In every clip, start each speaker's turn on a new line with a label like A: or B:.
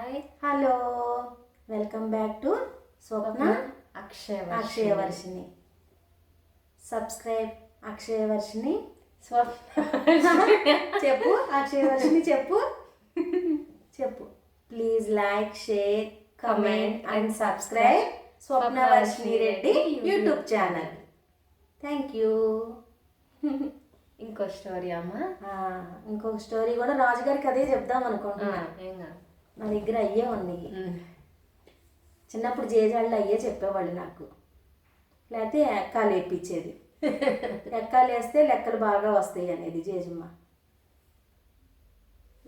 A: Hi
B: hello, welcome back to Swapna Akshayavarshini. Subscribe Akshayavarshini. చెప్పు అక్షయవర్షిని, చెప్పు చెప్పు. Please like, share, comment and subscribe Swapnavarshini Reddy YouTube channel. Thank you.
A: ఇంకో story అమ్మా.
B: ఇంకొక స్టోరీ కూడా రాజుగారికి అదే చెప్దాం అనుకుంటున్నా. నా దగ్గర అయ్యే ఉన్నాయి. చిన్నప్పుడు జేజాళ్ళు అయ్యే చెప్పేవాళ్ళు నాకు, లేకపోతే ఎక్కాలు వేయించేది. ఎక్కాలు వేస్తే లెక్కలు బాగా వస్తాయి అనేది జేజమ్మ.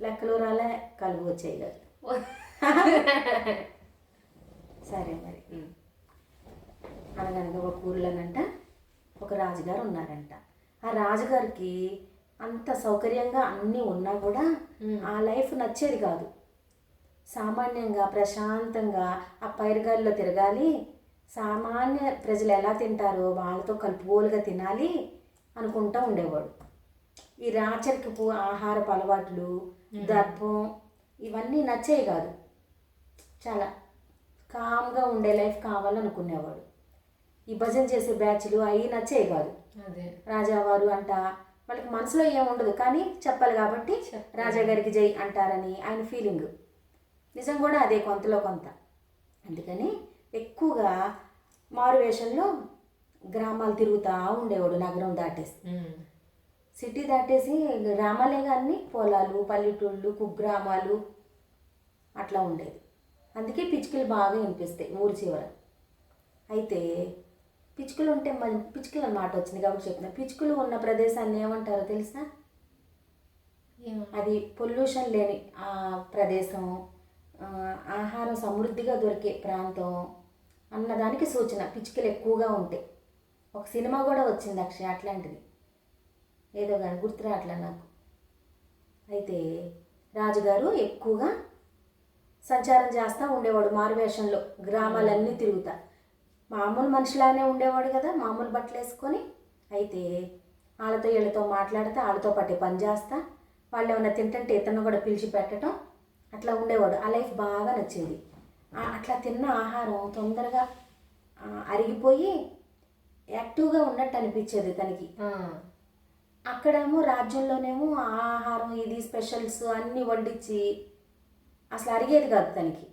B: లెక్కలు రాలే, కలుగు వచ్చాయి కదా. సరే మరి. అనగనగా ఒక ఊర్లోనంట ఒక రాజుగారు ఉన్నారంట. ఆ రాజుగారికి అంత సౌకర్యంగా అన్నీ ఉన్నా కూడా ఆ లైఫ్ నచ్చేది కాదు. సామాన్యంగా ప్రశాంతంగా ఆ పైరుగాల్లో తిరగాలి, సామాన్య ప్రజలు ఎలా తింటారో వాళ్ళతో కలుపుగోలుగా తినాలి అనుకుంటూ ఉండేవాడు. ఈ రాచరికపు ఆహారపు అలవాట్లు, దర్భం ఇవన్నీ నచ్చేవి కాదు. చాలా కామ్గా ఉండే లైఫ్ కావాలనుకునేవాడు. ఈ భజన చేసే బ్యాచ్లు అవి నచ్చేవి కాదు. రాజావారు అంట వాళ్ళకి మనసులో ఏముండదు, కానీ చెప్పాలి కాబట్టి రాజాగారికి జై అంటారని ఆయన ఫీలింగ్. నిజం కూడా అదే కొంతలో కొంత. అందుకని ఎక్కువగా మారువేషంలో గ్రామాలు తిరుగుతూ ఉండేవాడు. నగరం దాటేసి సిటీ దాటేసి గ్రామాలే కానీ పొలాలు, పల్లెటూళ్ళు, కుగ్రామాలు అట్లా ఉండేది. అందుకే పిచ్చుకలు బాగా వినిపిస్తాయి ఊరి చివర. అయితే పిచ్చుకలు ఉంటే పిచ్చుకలు అన్నమాట వచ్చింది కాబట్టి చెప్పిన. పిచ్చుకలు ఉన్న ప్రదేశాన్ని ఏమంటారో తెలుసా? అది పొల్యూషన్ లేని ప్రదేశం, ఆహారం సమృద్ధిగా దొరికే ప్రాంతం అన్నదానికి సూచన. పిచ్చుకలు ఎక్కువగా ఉంటాయి. ఒక సినిమా కూడా వచ్చింది అక్షయ్ అట్లాంటిది, ఏదో కానీ గుర్తురా అట్లా నాకు. అయితే రాజుగారు ఎక్కువగా సంచారం చేస్తూ ఉండేవాడు మారువేషంలో, గ్రామాలన్నీ తిరుగుతా. మామూలు మనిషిలానే ఉండేవాడు కదా, మామూలు బట్టలు వేసుకొని. అయితే వాళ్ళతో వీళ్ళతో మాట్లాడితే, వాళ్ళతో పాటే పని చేస్తా, వాళ్ళు ఏమైనా తింటుంటే ఇతను కూడా పిలిచి పెట్టడం, అట్లా ఉండేవాడు. ఆ లైఫ్ బాగా నచ్చేది. అట్లా తిన్న ఆహారం తొందరగా అరిగిపోయి యాక్టివ్గా ఉన్నట్టు అనిపించేది తనకి. అక్కడేమో రాజ్యంలోనేమో ఆహారం ఇది స్పెషల్స్ అన్నీ వండించి అసలు అరిగేది కాదు తనకి.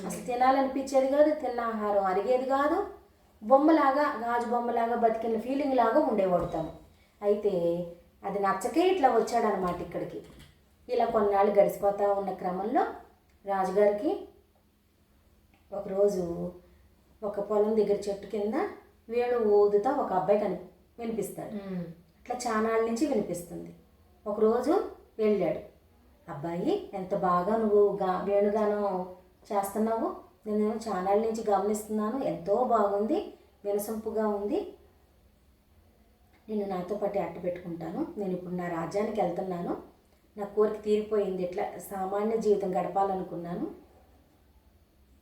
B: అసలు తినాలనిపించేది కాదు, తిన్న ఆహారం అరిగేది కాదు. బొమ్మలాగా, గాజు బొమ్మలాగా బతికిన ఫీలింగ్ లాగా ఉండేవాడు తను. అయితే అది నచ్చకే ఇట్లా వచ్చాడనమాట ఇక్కడికి. ఇలా కొన్నాళ్ళు గడిచిపోతూ ఉన్న క్రమంలో రాజుగారికి ఒకరోజు ఒక పొలం దగ్గర చెట్టు కింద వేణు ఊదుతా ఒక అబ్బాయి వినిపిస్తాడు. అట్లా చానాళ్ళ నుంచి వినిపిస్తుంది. ఒకరోజు వెళ్ళాడు. అబ్బాయి, ఎంత బాగా నువ్వు వేణుగానం చేస్తున్నావు, నేను చానాళ్ళ నుంచి గమనిస్తున్నాను, ఎంతో బాగుంది, వినసొంపుగా ఉంది, నేను నాతో పాటు అట్ట పెట్టుకుంటాను. నేను ఇప్పుడు నా రాజ్యానికి వెళ్తున్నాను, నా కోరిక తీరిపోయింది, ఇట్లా సామాన్య జీవితం గడపాలనుకున్నాను.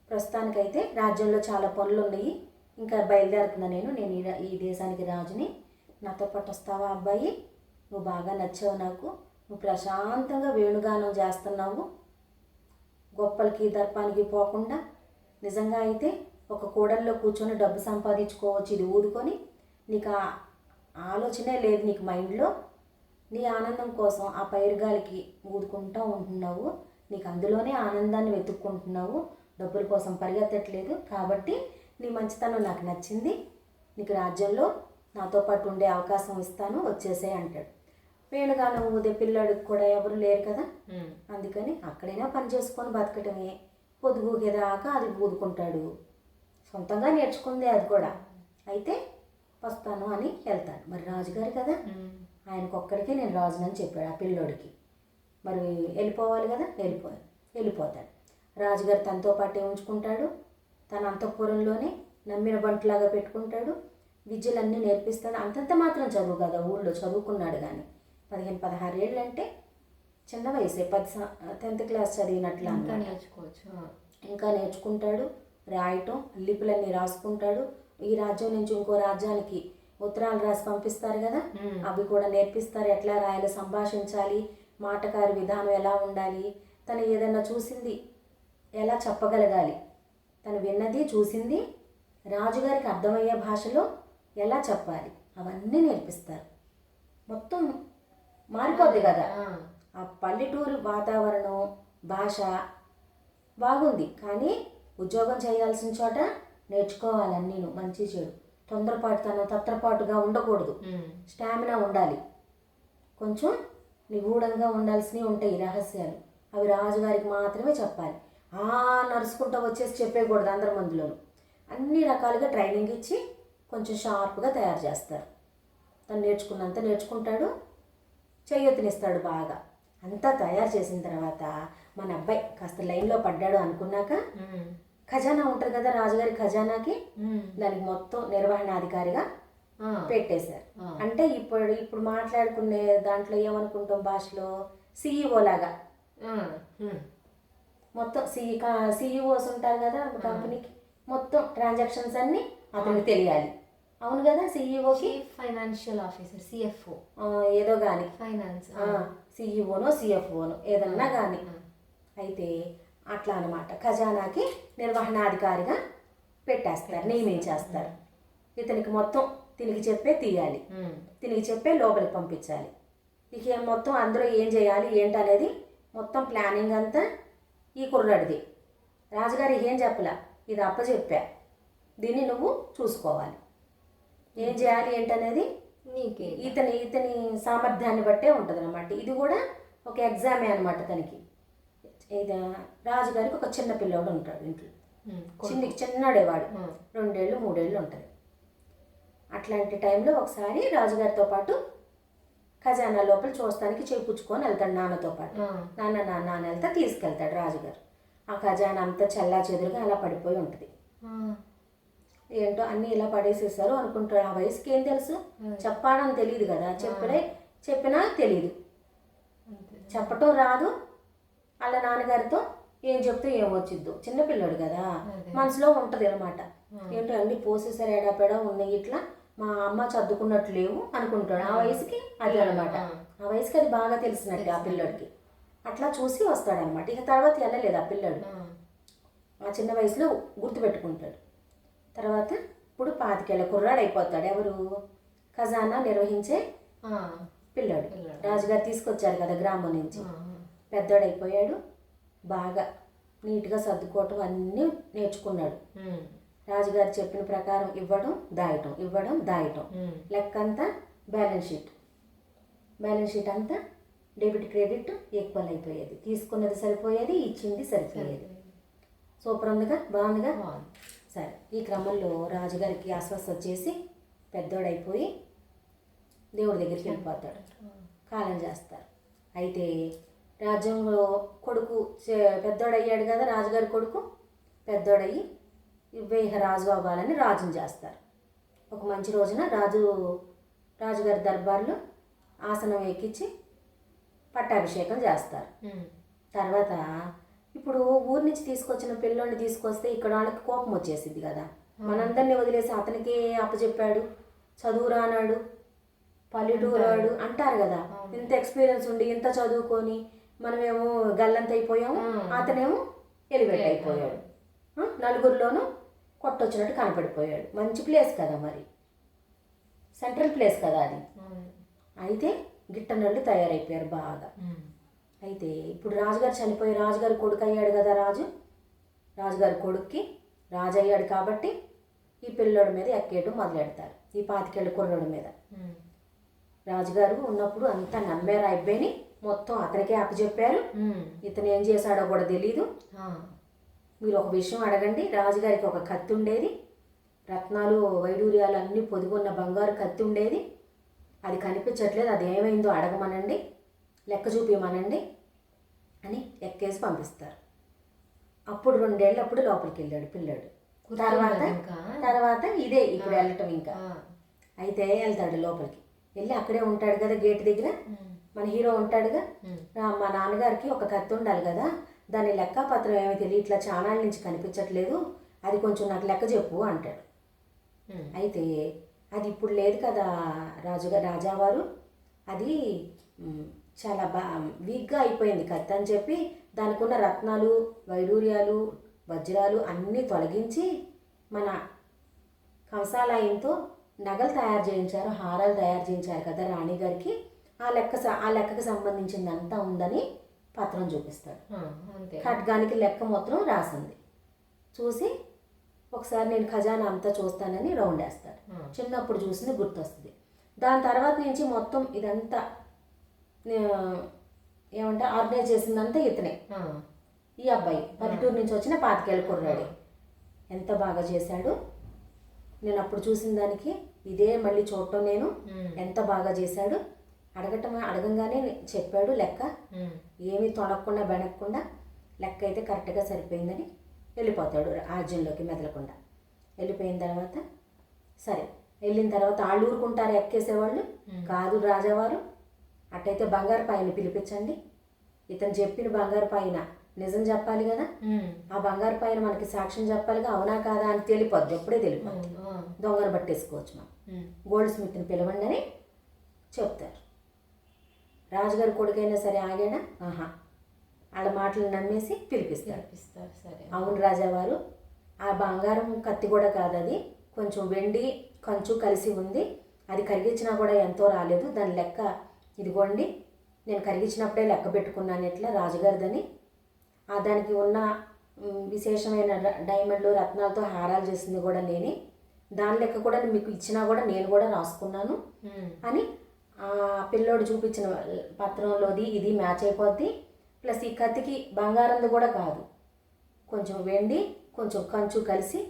B: ప్రస్తుతానికైతే రాజ్యంలో చాలా పనులు ఉన్నాయి, ఇంకా బయలుదేరుతున్నా నేను ఈ దేశానికి రాజుని, నాతో పాటు వస్తావా అబ్బాయి? నువ్వు బాగా నచ్చావు నాకు, నువ్వు ప్రశాంతంగా వేణుగానం చేస్తున్నావు, గొప్పలకి దర్పానికి పోకుండా. నిజంగా అయితే ఒక కూడల్లో కూర్చొని డబ్బు సంపాదించుకోవచ్చు ఇది ఊదుకొని. నీకు ఆ ఆలోచనే లేదు నీకు మైండ్లో. నీ ఆనందం కోసం ఆ పైరుగాలికి ఊదుకుంటూ ఉంటున్నావు, నీకు అందులోనే ఆనందాన్ని వెతుక్కుంటున్నావు, డబ్బుల కోసం పరిగెత్తట్లేదు. కాబట్టి నీ మంచితనం నాకు నచ్చింది, నీకు రాజ్యంలో నాతో పాటు ఉండే అవకాశం ఇస్తాను, వచ్చేసే అంటాడు. వేణుగానం ఊదే పిల్లాడికి కూడా ఎవరు లేరు కదా, అందుకని అక్కడైనా పని చేసుకొని బతకటమే. పొద్దుగూకేదాకా అది ఊదుకుంటాడు, సొంతంగా నేర్చుకుందే అది కూడా. అయితే వస్తాను అని వెళ్తాడు. మరి రాజుగారు కదా, ఆయనకొక్కడికే నేను రాజునని చెప్పాడు ఆ పిల్లోడికి. మరి వెళ్ళిపోవాలి కదా, వెళ్ళిపోతాడు. రాజుగారు తనతో పాటే ఉంచుకుంటాడు, తన అంతఃపురంలోనే నమ్మిన బంటులాగా పెట్టుకుంటాడు, విద్యలన్నీ నేర్పిస్తాడు. అంతంత మాత్రం చదువు కదా, ఊళ్ళో చదువుకున్నాడు కానీ 15-16 ఏళ్ళు అంటే చిన్న వయసే. 10th క్లాస్ చదివినట్లు ఇంకా నేర్చుకుంటాడు. రాయటం, లిపులన్నీ రాసుకుంటాడు. ఈ రాజ్యం నుంచి ఇంకో రాజ్యానికి ఉత్తరాలు రాసి పంపిస్తారు కదా, అవి కూడా నేర్పిస్తారు. ఎట్లా రాయాలి, సంభాషించాలి, మాటకారి విధానం ఎలా ఉండాలి. తను ఏదైనా చూసింది ఎలా చెప్పగలగాలి, తను విన్నది చూసింది రాజుగారికి అర్థమయ్యే భాషలో ఎలా చెప్పాలి అవన్నీ నేర్పిస్తారు. మొత్తం మారిపోద్ది కదా. ఆ పల్లెటూరు వాతావరణం భాష బాగుంది, కానీ ఉద్యోగం చేయాల్సిన చోట నేర్చుకోవాలని నేను మంచి చెడు తొందరపాటుగా ఉండకూడదు. స్టామినా ఉండాలి, కొంచెం నిగూఢంగా ఉండాల్సినవి ఉంటాయి రహస్యాలు. అవి రాజుగారికి మాత్రమే చెప్పాలి. నడుచుకుంటూ వచ్చేసి చెప్పేయకూడదు అందరి మందిలోనూ. అన్ని రకాలుగా ట్రైనింగ్ ఇచ్చి కొంచెం షార్ప్గా తయారు చేస్తారు. తను నేర్చుకున్నంత నేర్చుకుంటాడు, చేయూతనిస్తాడు బాగా. అంతా తయారు చేసిన తర్వాత మన అబ్బాయి కాస్త లైన్లో పడ్డాడు అనుకున్నాక ఖజానా ఉంటుంది కదా రాజుగారి ఖజానాకి, దానికి మొత్తం నిర్వహణాధికారిగా పెట్టేశారు. అంటే ఇప్పుడు మాట్లాడుకునే దాంట్లో ఏమనుకుంటాం భాషలో సిఈఓ లాగా మొత్తం సిఈఓస్ ఉంటారు కదా కంపెనీకి, మొత్తం ట్రాన్సాక్షన్స్ అన్నీ అతనికి తెలియాలి. అవును కదా, సిఈఓకి
A: ఫైనాన్షియల్ ఆఫీసర్, సిఎఫ్ఓ
B: ఏదో కానీ
A: ఫైనాన్స్,
B: సిఈఓనో సిఎఫ్ఓనో ఏదన్నా కానీ. అయితే అట్లా అనమాట, ఖజానాకి నిర్వహణాధికారిగా పెట్టేస్తారు, నియమించేస్తారు. ఇతనికి మొత్తం తిరిగి చెప్పే తీయాలి, తిరిగి చెప్పే లోపలికి పంపించాలి. ఇక మొత్తం అందరూ ఏం చేయాలి ఏంటనేది మొత్తం ప్లానింగ్ అంతా ఈ కుర్రాడిది. రాజుగారు ఏం చెప్పలా, ఇది అప్పచెప్పా, దీన్ని నువ్వు చూసుకోవాలి, ఏం చేయాలి ఏంటనేది ఇతని సామర్థ్యాన్ని బట్టే ఉంటుంది అనమాట. ఇది కూడా ఒక ఎగ్జామే అనమాట తనకి. ఇది రాజుగారికి ఒక చిన్న పిల్లోడు ఉంటాడు ఇంట్లో, చిన్నడేవాడు, 2 ఏళ్ళు 3 ఏళ్ళు ఉంటుంది. అట్లాంటి టైంలో ఒకసారి రాజుగారితో పాటు ఖజానా లోపల చూస్తానికి చేపుచ్చుకొని వెళ్తాడు నాన్నతో పాటు. నాన్న వెళ్తా తీసుకెళ్తాడు రాజుగారు. ఆ ఖజానా అంతా చల్లా చెదురుగా అలా పడిపోయి ఉంటుంది. ఏంటో అన్నీ ఇలా పడేసేసారు అనుకుంటాడు. ఆ వయసుకి ఏం తెలుసు, చెప్పాలని తెలియదు కదా, చెప్పినా తెలీదు, చెప్పటం రాదు. వాళ్ళ నాన్నగారితో ఏం చెప్తే ఏమొచ్చిద్దు, చిన్నపిల్లడు కదా, మనసులో ఉంటుంది అనమాట. ఏంటో అన్నీ పోసేసారు, ఎడాపెడా ఉన్నాయి, ఇట్లా మా అమ్మ చదువుకున్నట్లు లేవు అనుకుంటాడు. ఆ వయసుకి అది అనమాట, ఆ వయసుకి అది బాగా తెలిసినట్టు ఆ పిల్లడికి. అట్లా చూసి వస్తాడనమాట. ఇక తర్వాత వెళ్ళలేదు ఆ పిల్లడు, ఆ చిన్న వయసులో గుర్తుపెట్టుకుంటాడు. తర్వాత ఇప్పుడు 25 ఏళ్ల కుర్రాడు అయిపోతాడు. ఎవరు, ఖజానా నిర్వహించే పిల్లాడు. రాజుగారు తీసుకొచ్చారు కదా గ్రామం నుంచి, పెద్దోడైపోయాడు. బాగా నీట్గా సర్దుకోవటం అన్నీ నేర్చుకున్నాడు. రాజుగారు చెప్పిన ప్రకారం ఇవ్వడం దాయటం లెక్క అంతా బ్యాలెన్స్ షీట్ అంతా డెబిట్ క్రెడిట్ ఈక్వల్ అయిపోయేది. తీసుకున్నది సరిపోయేది, ఇచ్చింది సరిపోయేది. సూపర్ ఉందిగా, బాగుందిగా. సరే, ఈ క్రమంలో రాజుగారికి అస్వస్థ వచ్చేసి పెద్దోడైపోయి దేవుడి దగ్గరికి వెళ్ళిపోతాడు, కాలం చేస్తారు. అయితే రాజ్యంలో కొడుకు పెద్దోడయ్యాడు కదా, రాజుగారి కొడుకు పెద్దోడయ్యి రాజు అవ్వాలని రాజుని చేస్తారు. ఒక మంచి రోజున రాజుగారి దర్బార్లో ఆసనం ఎక్కించి పట్టాభిషేకం చేస్తారు. తర్వాత ఇప్పుడు ఊరి నుంచి తీసుకొచ్చిన పిల్లోని తీసుకొస్తే ఇక్కడ వాళ్ళకి కోపం వచ్చేసింది కదా, మనందరినీ వదిలేసి అతనికి అప్పచెప్పాడు, చదువు రానాడు, పల్లెటూరాడు అంటారు కదా. ఇంత ఎక్స్పీరియన్స్ ఉండి ఇంత చదువుకొని మనమేమో గల్లంత అయిపోయాము, అతనేమో ఎలివేట్ అయిపోయాడు, నలుగురిలోనూ కొట్టొచ్చినట్టు కనపడిపోయాడు. మంచి ప్లేస్ కదా, మరి సెంట్రల్ ప్లేస్ కదా అది. అయితే గిట్టనళ్ళు తయారైపోయారు బాగా. అయితే ఇప్పుడు రాజుగారు చనిపోయి రాజుగారి కొడుకు అయ్యాడు కదా, రాజుగారి కొడుక్కి రాజు అయ్యాడు కాబట్టి ఈ పిల్లోడి మీద ఎక్కేయటం మొదలెడతారు, ఈ 25 ఏళ్ల కుర్రోడి మీద. రాజుగారు ఉన్నప్పుడు అంతా నమ్మారు, అబ్బాయిని మొత్తం అతనికే అప్పచెప్పారు. ఇతను ఏం చేశాడో కూడా తెలీదు. మీరు ఒక విషయం అడగండి, రాజుగారికి ఒక కత్తి ఉండేది, రత్నాలు వైడూర్యాలు అన్నీ పొదుగున్న బంగారు కత్తి ఉండేది, అది కనిపించట్లేదు, అది ఏమైందో అడగమనండి, లెక్క చూపించమనండి అని ఎక్కేసి పంపిస్తారు. అప్పుడు 2 ఏళ్ళప్పుడు లోపలికి వెళ్ళాడు పిల్లాడు. తర్వాత ఇదే ఇప్పుడు వెళ్ళటం ఇంకా. అయితే వెళ్తాడు లోపలికి, వెళ్ళి అక్కడే ఉంటాడు కదా గేట్ దగ్గర, మన హీరో ఉంటాడుగా. మా నాన్నగారికి ఒక కత్తి ఉండాలి కదా, దాని లెక్కపత్రం ఏమీ తెలియ, ఇట్లా చానాళ్ళ నుంచి కనిపించట్లేదు, అది కొంచెం నాకు లెక్క చెప్పు అంటాడు. అయితే అది ఇప్పుడు లేదు కదా రాజావారు, అది చాలా వీక్గా అయిపోయింది కత్తి అని చెప్పి దానికి ఉన్న రత్నాలు వైడూర్యాలు వజ్రాలు అన్నీ తొలగించి మన కంసాలయంతో నగలు తయారు చేయించారు, హారాలు తయారు చేయించారు కదా రాణిగారికి. ఆ లెక్కకు సంబంధించిందంతా ఉందని పత్రం చూపిస్తాడు. ఖడ్గానికి లెక్క మొత్తం రాసింది. చూసి ఒకసారి నేను ఖజానా అంతా చూస్తానని రౌండ్ వేస్తాడు. చిన్నప్పుడు చూసింది గుర్తొస్తుంది. దాని తర్వాత నుంచి మొత్తం ఇదంతా ఏమంటే ఆర్గనైజ్ చేసిందంతా ఇతనే. ఈ అబ్బాయి పల్లెటూరు నుంచి వచ్చిన 5 ఏళ్ళ కుర్రాడే. ఎంత బాగా చేశాడు. నేను అప్పుడు చూసిన దానికి ఇదే మళ్ళీ చూడటం నేను ఎంత బాగా చేశాడు. అడగంగానే చెప్పాడు లెక్క. ఏమీ తొనకుండా బెనక్కుండా లెక్క అయితే కరెక్ట్గా సరిపోయిందని వెళ్ళిపోతాడు రాజ్యంలోకి మెదలకుండా. వెళ్ళిపోయిన తర్వాత సరే వెళ్ళిన తర్వాత వాళ్ళు ఊరుకుంటారు ఎక్కేసేవాళ్ళు కాదు రాజావారు. అట్టయితే బంగారు పాయని పిలిపించండి. ఇతను చెప్పిన బంగారు పాయన నిజం చెప్పాలి కదా, ఆ బంగారు పైన మనకి సాక్ష్యం చెప్పాలిగా, అవునా కాదా అని తెలిపోద్ది. ఎప్పుడే తెలిపోద్ది. దొంగను పట్టేసుకోవచ్చు మనం. గోల్డ్ స్మిత్ని పిలవండి అని చెప్తారు. రాజుగారి కొడుకైనా సరే ఆగాడా, వాళ్ళ మాటలు నమ్మేసి పిలిపిస్తారు.
A: సరే
B: అవును రాజావారు, ఆ బంగారం కత్తి కూడా కాదు, అది కొంచెం వెండి కంచు కలిసి ఉంది. అది కరిగించినా కూడా ఎంతో రాలేదు. దాని లెక్క ఇదిగోండి, నేను కరిగించినప్పుడే లెక్క పెట్టుకున్నాను ఎట్లా రాజుగారిదని. దానికి ఉన్న విశేషమైన డైమండ్లు రత్నాలతో హారాలు చేసింది కూడా నేనే. దాని లెక్క కూడా మీకు ఇచ్చినా కూడా నేను కూడా రాసుకున్నాను అని ఆ పిల్లోడు చూపించిన పత్రంలోది ఇది మ్యాచ్ అయిపోద్ది. ప్లస్ ఈ కత్తికి బంగారంది కూడా కాదు, కొంచెం వెండి కొంచెం కంచు కలిసి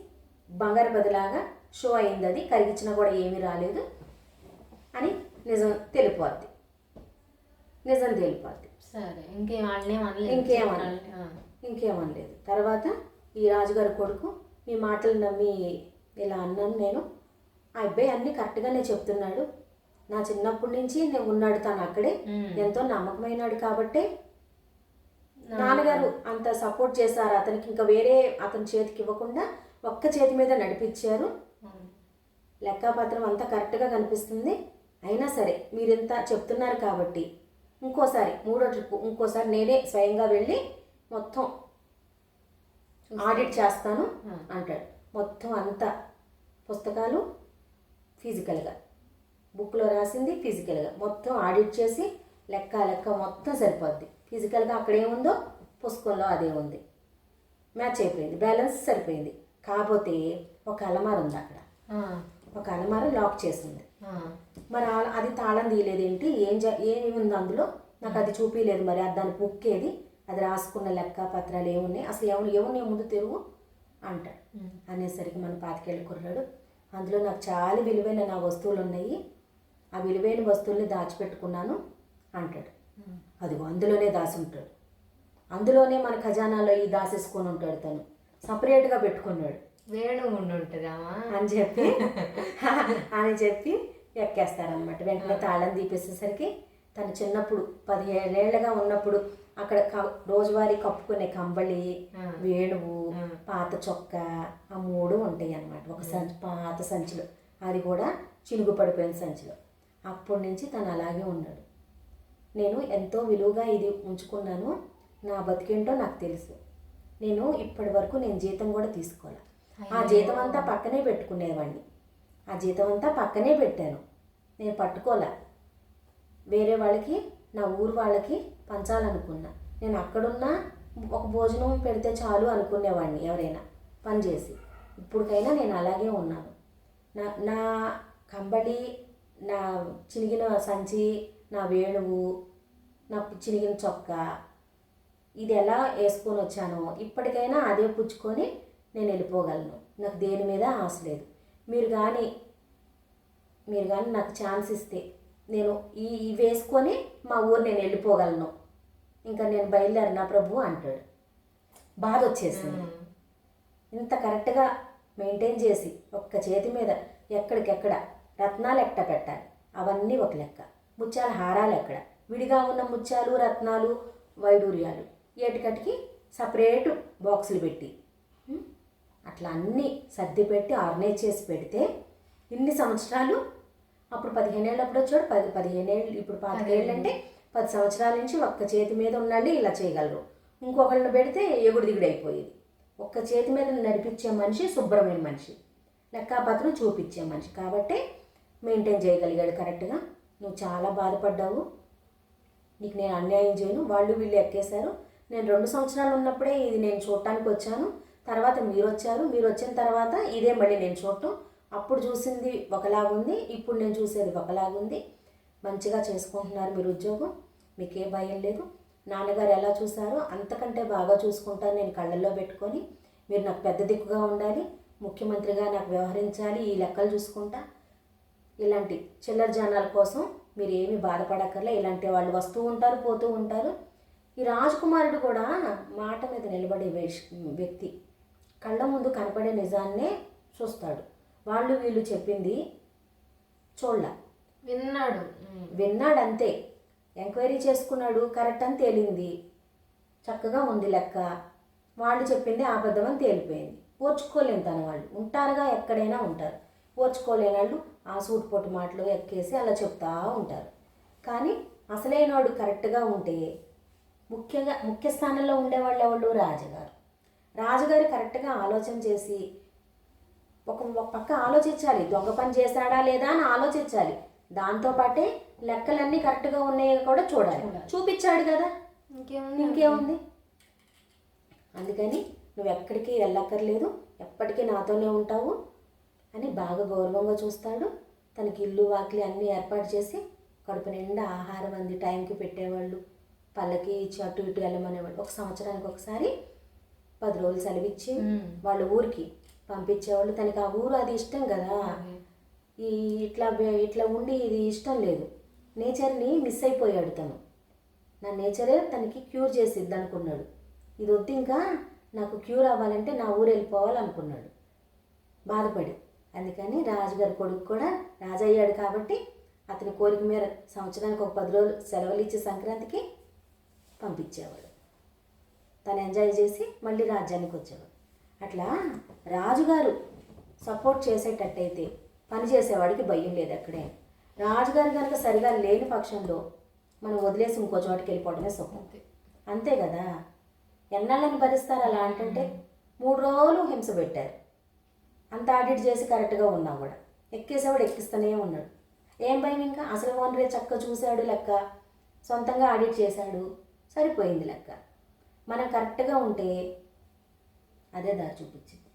B: బంగారు బదిలాగా షో అయింది. అది కరిగించినా కూడా ఏమీ రాలేదు అని నిజం తెలిపోద్ది.
A: సరే
B: ఇంకేమనలేదు. తర్వాత ఈ రాజుగారి కొడుకు మీ మాటలు నమ్మి ఇలా అన్నాను నేను, ఆ అబ్బాయి అన్నీ కరెక్ట్గానే చెప్తున్నాడు, నా చిన్నప్పటి నుంచి నేను ఉన్నాడు తను అక్కడే, ఎంతో నమ్మకమైనాడు కాబట్టే నాన్నగారు అంత సపోర్ట్ చేశారు అతనికి. ఇంకా వేరే అతని చేతికి ఇవ్వకుండా ఒక్క చేతి మీద నడిపించారు. లెక్కాపత్రం అంతా కరెక్ట్గా కనిపిస్తుంది. అయినా సరే మీరు ఇంత చెప్తున్నారు కాబట్టి ఇంకోసారి 3వ ట్రిప్ ఇంకోసారి నేనే స్వయంగా వెళ్ళి మొత్తం ఆడిట్ చేస్తాను అంటాడు. మొత్తం అంతా పుస్తకాలు ఫిజికల్గా, బుక్లో రాసింది ఫిజికల్గా మొత్తం ఆడిట్ చేసి లెక్క మొత్తం సరిపోద్ది. ఫిజికల్గా అక్కడ ఏముందో పుస్తకంలో అదే ఉంది. మ్యాచ్ అయిపోయింది, బ్యాలెన్స్ సరిపోయింది. కాకపోతే ఒక అలమార ఉంది అక్కడ, ఒక అలమార లాక్ చేసింది. మరి అది తాళం తీయలేదేంటి, ఏమి ఉంది అందులో నాకు అది చూపించలేదు. మరి దాని బుక్ ఏది, అది రాసుకున్న లెక్క పత్రాలు ఏమున్నాయి, అసలు ఏమున్నాయి ముందు తెరువు అంటాడు. అనేసరికి మన 5 ఏళ్ళ కుర్రాడు, అందులో నాకు చాలా విలువైన నా వస్తువులు ఉన్నాయి, ఆ విలువైన వస్తువుల్ని దాచిపెట్టుకున్నాను అంటాడు. అదిగో అందులోనే దాసి ఉంటాడు, అందులోనే మన ఖజానాలో ఈ దాసేసుకొని ఉంటాడు, తను సపరేట్గా పెట్టుకున్నాడు.
A: వేణు ఉండి ఉంటుందామా
B: అని చెప్పి ఎక్కేస్తారనమాట. వెంటనే తాళం తీపేసేసరికి తను చిన్నప్పుడు 17 ఏళ్ళగా ఉన్నప్పుడు అక్కడ రోజువారీ కప్పుకునే కంబళి, వేణువు, పాత చొక్క, ఆ 3 ఉంటాయి అన్నమాట ఒక పాత సంచిలో. అది కూడా చినుగు పడిపోయిన సంచిలో. అప్పటి నుంచి తను అలాగే ఉన్నాడు. నేను ఎంతో విలువగా ఇది ఉంచుకున్నాను, నా బతికేంటో నాకు తెలుసు. నేను ఇప్పటి వరకు నేను జీతం కూడా తీసుకోవాలి. ఆ జీతం అంతా పక్కనే పెట్టుకునేవాడిని, ఆ జీతం అంతా పక్కనే పెట్టాను, నేను పట్టుకోలే. వేరే వాళ్ళకి, నా ఊరు వాళ్ళకి పంచాలనుకున్నా. నేను అక్కడున్నా ఒక భోజనం పెడితే చాలు అనుకునేవాడిని ఎవరైనా పని చేసి. ఇప్పటికైనా నేను అలాగే ఉన్నాను. నా కంబళి, నా చినిగిన సంచి, నా వేణువు, నా చినిగిన చొక్క, ఇది ఎలా వేసుకొని వచ్చానో ఇప్పటికైనా అదే పుచ్చుకొని నేను వెళ్ళిపోగలను. నాకు దేని మీద ఆశ లేదు. మీరు కానీ నాకు ఛాన్స్ ఇస్తే నేను ఈ వేసుకొని మా ఊరు నేను వెళ్ళిపోగలను, ఇంకా నేను బయలుదేరినా ప్రభు అంటాడు. బాధ వచ్చేసింది. ఇంత కరెక్ట్గా మెయింటైన్ చేసి ఒక్క చేతి మీద ఎక్కడికెక్కడ రత్నాలు ఎక్కడ పెట్టాలి అవన్నీ ఒక లెక్క, ముత్యాల హారాలు ఎక్కడ, విడిగా ఉన్న ముత్యాలు రత్నాలు వైడూర్యాలు ఏటికటికి సపరేటు బాక్సులు పెట్టి అట్లా అన్నీ సర్ది పెట్టి ఆర్గనైజ్ చేసి పెడితే ఇన్ని సంవత్సరాలు, అప్పుడు 15 ఏళ్ళప్పుడు వచ్చాడు, 15 ఏళ్ళు, ఇప్పుడు 25 ఏళ్ళు అంటే 10 సంవత్సరాల నుంచి ఒక్క చేతి మీద ఉండండి ఇలా చేయగలరు. ఇంకొకళ్ళని పెడితే ఎగుడు దిగుడు అయిపోయేది. ఒక్క చేతి మీద నడిపించే మనిషి శుభ్రమైన మనిషి, లెక్కాపత్రం చూపించే మనిషి. కాబట్టి మెయింటైన్ చేయగలిగాడు కరెక్ట్గా. నువ్వు చాలా బాధపడ్డావు, నీకు నేను అన్యాయం చేయను. వాళ్ళు వీళ్ళు ఎక్కేశారు. నేను 2 సంవత్సరాలు ఉన్నప్పుడే ఇది నేను చూడటానికి వచ్చాను. తర్వాత మీరు వచ్చారు. మీరు వచ్చిన తర్వాత ఇదే మళ్ళీ నేను చూడటం. అప్పుడు చూసింది ఒకలాగుంది, ఇప్పుడు నేను చూసేది ఒకలాగుంది. మంచిగా చేసుకుంటున్నారు మీరు ఉద్యోగం, మీకే భయం లేదు. నాన్నగారు ఎలా చూసారో అంతకంటే బాగా చూసుకుంటాను నేను కళ్ళల్లో పెట్టుకొని. మీరు నాకు పెద్ద దిక్కుగా ఉండాలి, ముఖ్యమంత్రిగా నాకు వ్యవహరించాలి, ఈ లెక్కలు చూసుకుంటా. ఇలాంటి చిల్లర జనాల కోసం మీరు ఏమీ బాధపడక్కర్లే. ఇలాంటి వాళ్ళు వస్తూ ఉంటారు, పోతూ ఉంటారు. ఈ రాజకుమారుడు కూడా మాట మీద నిలబడే వ్యక్తి, కళ్ళ ముందు కనపడే నిజాన్నే చూస్తాడు. వాళ్ళు వీళ్ళు చెప్పింది చూడలా, విన్నాడు అంతే. ఎంక్వైరీ చేసుకున్నాడు, కరెక్ట్ అని తేలింది, చక్కగా ఉంది లెక్క. వాళ్ళు చెప్పింది అబద్ధం అని తేలిపోయింది. ఓర్చుకోలేని తన వాళ్ళు ఉంటారుగా, ఎక్కడైనా ఉంటారు. ఓర్చుకోలేని వాళ్ళు ఆ సూటిపోటు మాటలు ఎక్కేసి అలా చెప్తా ఉంటారు. కానీ అసలైన వాడు కరెక్ట్గా ఉంటే ముఖ్య స్థానంలో ఉండేవాళ్ళు ఎవరు? రాజుగారు కరెక్ట్గా ఆలోచన చేసి ఒక పక్క ఆలోచించాలి, దొంగ పని చేశాడా లేదా అని ఆలోచించాలి. దాంతోపాటే లెక్కలన్నీ కరెక్ట్గా ఉన్నాయో కూడా చూడాలి. చూపించాడు కదా, ఇంకేముంది. అందుకని నువ్వు ఎక్కడికి వెళ్ళక్కర్లేదు, ఎప్పటికీ నాతోనే ఉంటావు అని బాగా గౌరవంగా చూస్తాడు. తనకి ఇల్లు వాకిలి అన్నీ ఏర్పాటు చేసి కడుపు నిండా ఆహారం అంది టైంకి పెట్టేవాళ్ళు, పళ్ళకి ఇచ్చి అటు ఇటు వెళ్ళమనేవాళ్ళు. 1 సంవత్సరానికి ఒకసారి 10 రోజులు సెలవిచ్చి వాళ్ళ ఊరికి పంపించేవాళ్ళు. తనకి ఆ ఊరు అది ఇష్టం కదా, ఈ ఇట్లా ఉండి ఇది ఇష్టం లేదు. నేచర్ని మిస్ అయిపోయాడు తను. నా నేచరే తనకి క్యూర్ చేసిద్ది అనుకున్నాడు. ఇది వద్దు, ఇంకా నాకు క్యూర్ అవ్వాలంటే నా ఊరు వెళ్ళిపోవాలనుకున్నాడు బాధపడి. అందుకని రాజుగారి కొడుకు కూడా రాజు అయ్యాడు కాబట్టి అతని కోరిక మేర సంవత్సరానికి ఒక 10 రోజులు సెలవులు ఇచ్చి సంక్రాంతికి పంపించేవాడు. తను ఎంజాయ్ చేసి మళ్ళీ రాజ్యానికి వచ్చేవాడు. అట్లా రాజుగారు సపోర్ట్ చేసేటట్టయితే పని చేసేవాడికి భయం లేదు ఎక్కడే. రాజుగారు కనుక సరిగా లేని పక్షంలో మనం వదిలేసి ఇంకో చోటుకి వెళ్ళిపోవడమే సుఖం. అంతే కదా, ఎన్నాళ్ళని భరిస్తారు? అలా అంటే 3 రోజులు హింస పెట్టారు. అంత ఆడిట్ చేసి కరెక్ట్గా ఉన్నా కూడా ఎక్కేసేవాడు ఎక్కిస్తూనే ఉన్నాడు. ఏం భయం ఇంకా? అసలు ఓనరే చక్కగా చూశాడు లెక్క, సొంతంగా ఆడిట్ చేశాడు, సరిపోయింది లెక్క. మనం కరెక్ట్గా ఉంటే అదే దారి చూపించింది.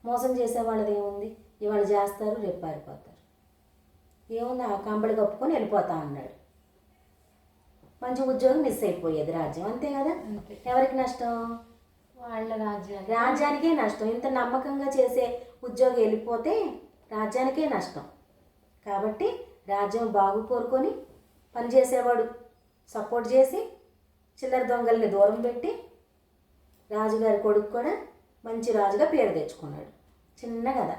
B: మోసం చేసేవాళ్ళది ఏముంది? ఇవాళ చేస్తారు, రేపు పారిపోతారు. ఏముంది? ఆ కంబళి కప్పుకొని వెళ్ళిపోతా అన్నాడు. మంచి ఉద్యోగం మిస్ అయిపోయేది రాజ్యం. అంతే కదా, ఎవరికి నష్టం?
A: వాళ్ళ
B: రాజ్యానికే నష్టం. ఇంత నమ్మకంగా చేసే ఉద్యోగం వెళ్ళిపోతే రాజ్యానికే నష్టం. కాబట్టి రాజ్యం బాగు కోరుకొని పనిచేసేవాడు సపోర్ట్ చేసి చిల్లర దొంగల్ని దూరం పెట్టి రాజుగారి కొడుకు కూడా మంచి రాజుగా పేరు తెచ్చుకున్నాడు. చిన్న కథ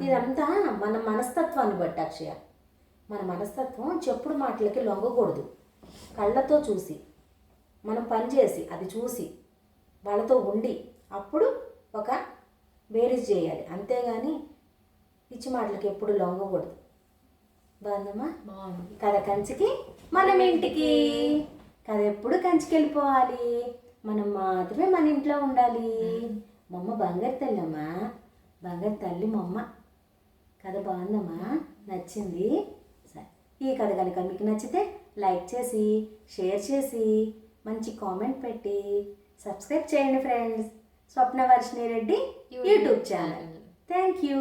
B: ఇదంతా. మన మనస్తత్వాన్ని బట్టి అక్షయ, మన మనస్తత్వం చెప్పుడు మాటలకి లొంగకూడదు. కళ్ళతో చూసి మనం పనిచేసి అది చూసి వాళ్ళతో ఉండి అప్పుడు ఒక బేరీజ్ చేయాలి. అంతేగాని పిచ్చి మాటలకి ఎప్పుడు లొంగకూడదు. బాగుందమ్మా?
A: బాగుంది.
B: కథ కంచికి మనం ఇంటికి. కథ ఎప్పుడు కంచికి వెళ్ళిపోవాలి, మనం మాత్రమే మన ఇంట్లో ఉండాలి. మమ్మ బంగారు తల్లి అమ్మా, బంగారు తల్లి మమ్మ. కథ బాగుందమ్మా? నచ్చింది? సరే, ఈ కథ కనుక మీకు నచ్చితే లైక్ చేసి షేర్ చేసి మంచి కామెంట్ పెట్టి సబ్స్క్రైబ్ చేయండి friends. Swapnavarshini Reddy YouTube channel. Thank you.